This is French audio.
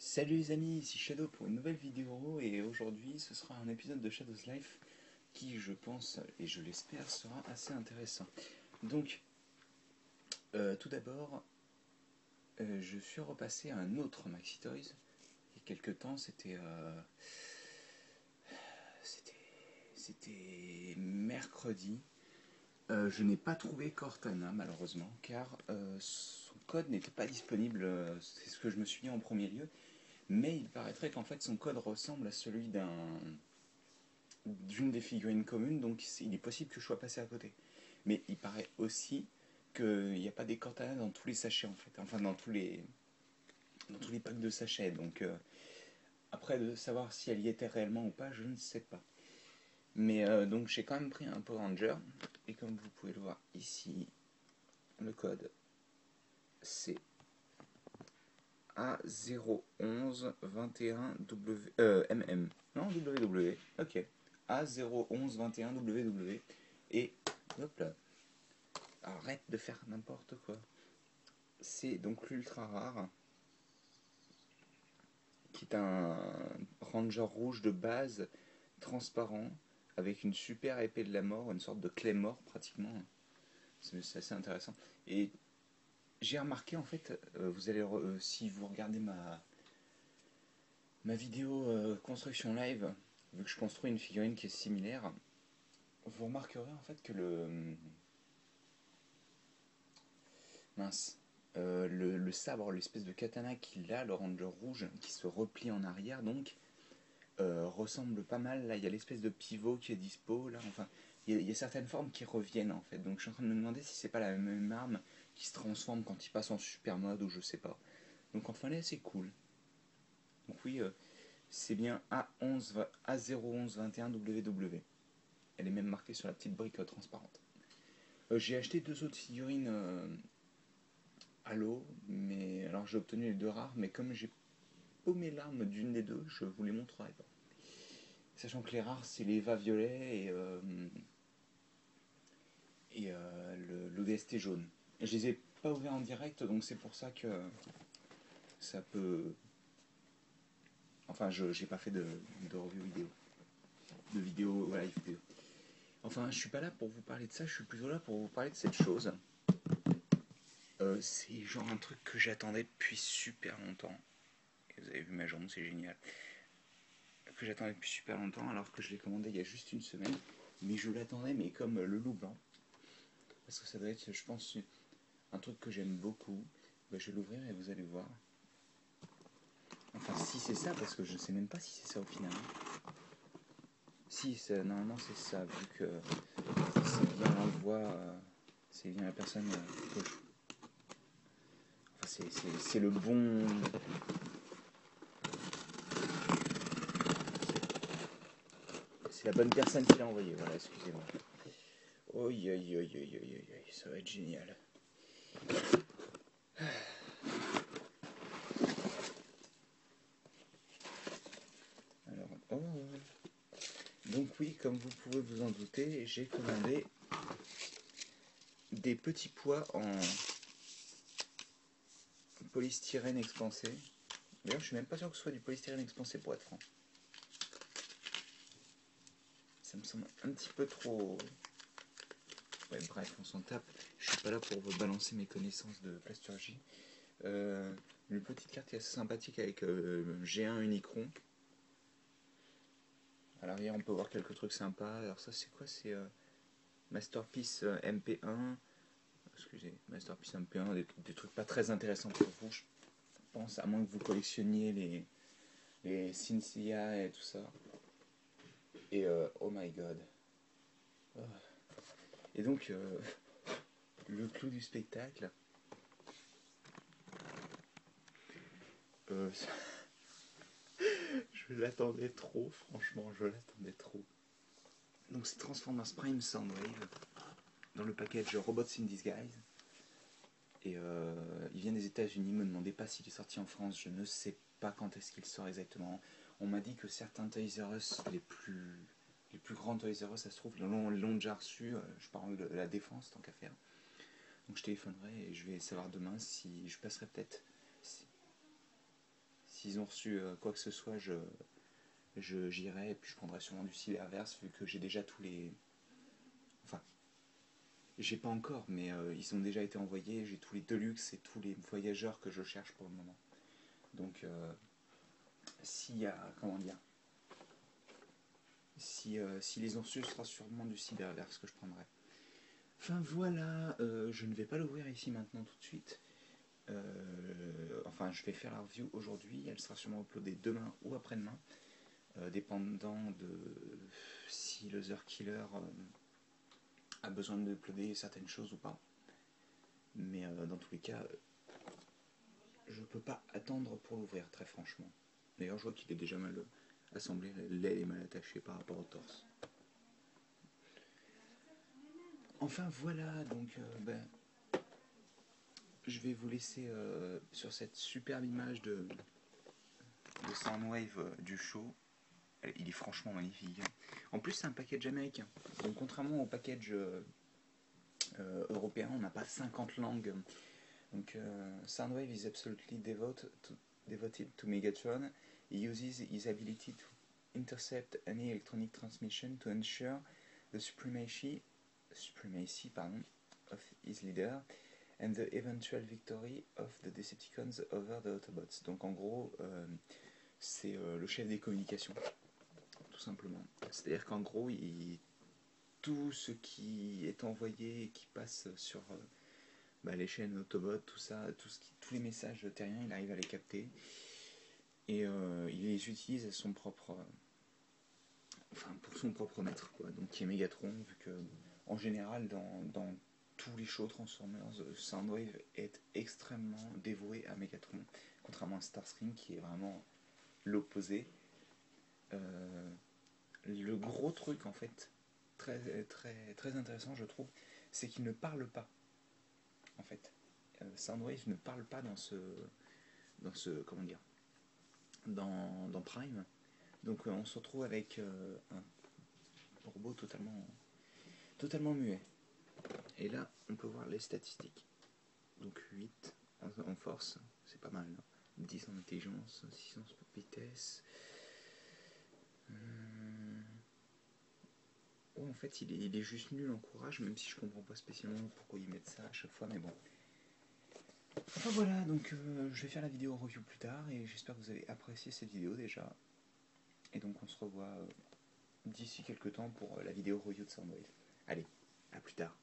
Salut les amis, ici Shadow pour une nouvelle vidéo et aujourd'hui ce sera un épisode de Shadow's Life qui je pense et je l'espère sera assez intéressant. Donc tout d'abord je suis repassé à un autre Maxi Toys. Il y a quelques temps c'était mercredi. Je n'ai pas trouvé Cortana malheureusement car son code n'était pas disponible, c'est ce que je me suis dit en premier lieu. Mais il paraîtrait qu'en fait son code ressemble à celui d'une des figurines communes, donc il est possible que je sois passé à côté. Mais il paraît aussi qu'il n'y a pas des Cortana dans tous les sachets en fait, enfin dans tous les packs de sachets. Donc après de savoir si elle y était réellement ou pas, je ne sais pas. Mais donc j'ai quand même pris un Power Ranger et comme vous pouvez le voir ici, le code c'est A01121MM. Non, WW. Ok. A01121WW. Et hop là. Arrête de faire n'importe quoi. C'est donc l'ultra rare, qui est un ranger rouge de base, transparent, avec une super épée de la mort, une sorte de clé mort pratiquement. C'est assez intéressant. Et j'ai remarqué en fait, vous allez si vous regardez ma vidéo construction live, vu que je construis une figurine qui est similaire, vous remarquerez en fait que mince, le sabre, l'espèce de katana qu'il a, le ranger rouge, qui se replie en arrière, donc ressemble pas mal. Là, il y a l'espèce de pivot qui est dispo. Là, enfin, il y a certaines formes qui reviennent en fait. Donc, je suis en train de me demander si c'est pas la même arme qui se transforme quand il passe en super mode ou je sais pas. Donc, enfin, là, c'est cool. Donc, oui, c'est bien A01121WW. Elle est même marquée sur la petite brique transparente. J'ai acheté deux autres figurines Halo, mais alors j'ai obtenu les deux rares, mais comme j'ai paumé l'arme d'une des deux, je vous les montrerai pas. Sachant que les rares c'est les Eva violet et l'ODST jaune. Je les ai pas ouverts en direct, donc c'est pour ça que ça peut. Enfin, je j'ai pas fait de review vidéo, de vidéo live vidéo. Enfin, je suis pas là pour vous parler de ça, je suis plutôt là pour vous parler de cette chose. C'est genre un truc que j'attendais depuis super longtemps. Et vous avez vu ma jambe, c'est génial. Que j'attendais depuis super longtemps, alors que je l'ai commandé il y a juste une semaine. Mais je l'attendais, mais comme le loup blanc. Parce que ça doit être, je pense, un truc que j'aime beaucoup. Ben, je vais l'ouvrir et vous allez voir. Enfin, si c'est ça, parce que je sais même pas si c'est ça au final. Si, normalement c'est ça, vu que c'est bien l'envoi, c'est bien la personne gauche. Enfin, c'est le bon. C'est la bonne personne qui l'a envoyé, voilà, excusez-moi. Oi, oi, oi, oi, oi, oi, ça va être génial. Alors, oh. Donc oui, comme vous pouvez vous en douter, j'ai commandé des petits pois en polystyrène expansé. D'ailleurs, je suis même pas sûr que ce soit du polystyrène expansé pour être franc. Ça me semble un petit peu trop. Ouais, bref, on s'en tape. Je suis pas là pour vous balancer mes connaissances de plasturgie. Une petite carte qui est assez sympathique avec G1 Unicron. À l'arrière, on peut voir quelques trucs sympas. Alors ça, c'est quoi? C'est Masterpiece MP1. Excusez, Masterpiece MP1, des trucs pas très intéressants pour vous, je pense, à moins que vous collectionniez les Cynthia et tout ça. Et oh my god. Oh. Et donc, le clou du spectacle, euh, je l'attendais trop, franchement, je l'attendais trop. Donc c'est Transformers Prime Soundwave dans le package Robots in Disguise. Et il vient des États-Unis, me demandez pas s'il est sorti en France, je ne sais pas quand est-ce qu'il sort exactement. On m'a dit que certains Toys R Us, les plus grands Toys R Us, ça se trouve, l'ont déjà reçu. Je parle de la défense tant qu'à faire. Donc je téléphonerai et je vais savoir demain si je passerai peut-être. Si s'ils ont reçu quoi que ce soit, j'irai et puis je prendrai sûrement du Cyberverse vu que j'ai déjà tous les... Enfin, j'ai pas encore, mais ils ont déjà été envoyés, j'ai tous les Deluxe et tous les voyageurs que je cherche pour le moment. Donc, s'il y a, comment dire, si les ont reçus, ce sera sûrement du Cyberverse que je prendrai. Enfin voilà, je ne vais pas l'ouvrir ici maintenant tout de suite. Enfin, je vais faire la review aujourd'hui, elle sera sûrement uploadée demain ou après-demain, dépendant de si le The Killer a besoin de uploader certaines choses ou pas. Mais dans tous les cas, je peux pas attendre pour l'ouvrir, très franchement. D'ailleurs, je vois qu'il est déjà mal assemblé, l'aile est mal attachée par rapport au torse. Enfin voilà, donc je vais vous laisser sur cette superbe image de Soundwave du show. Il est franchement magnifique. En plus, c'est un package américain. Donc, contrairement au package européen, on n'a pas 50 langues. Donc, Soundwave is absolutely devoted to Megatron. He uses his ability to intercept any electronic transmission to ensure the supremacy of his leader and the eventual victory of the Decepticons over the Autobots. Donc en gros, c'est le chef des communications, tout simplement. C'est-à-dire qu'en gros, tout ce qui est envoyé et qui passe sur les chaînes Autobot, tout ça, tous les messages terriens, il arrive à les capter. Et il les utilise à son propre... pour son propre maître, quoi. Donc qui est Megatron, vu que en général dans tous les shows Transformers, Soundwave est extrêmement dévoué à Megatron, contrairement à Starscream qui est vraiment l'opposé. Le gros truc en fait, très, très, très intéressant je trouve, c'est qu'il ne parle pas en fait. Soundwave ne parle pas dans ce comment dire, dans Prime. Donc on se retrouve avec un robot totalement muet. Et là, on peut voir les statistiques. Donc 8 en force, c'est pas mal. 10 en intelligence, 6 en vitesse. En fait, il est juste nul en courage, même si je comprends pas spécialement pourquoi ils mettent ça à chaque fois, mais bon. Enfin voilà, donc je vais faire la vidéo review plus tard, et j'espère que vous avez apprécié cette vidéo déjà. Et donc on se revoit d'ici quelques temps pour la vidéo review de Soundwave. Allez, à plus tard.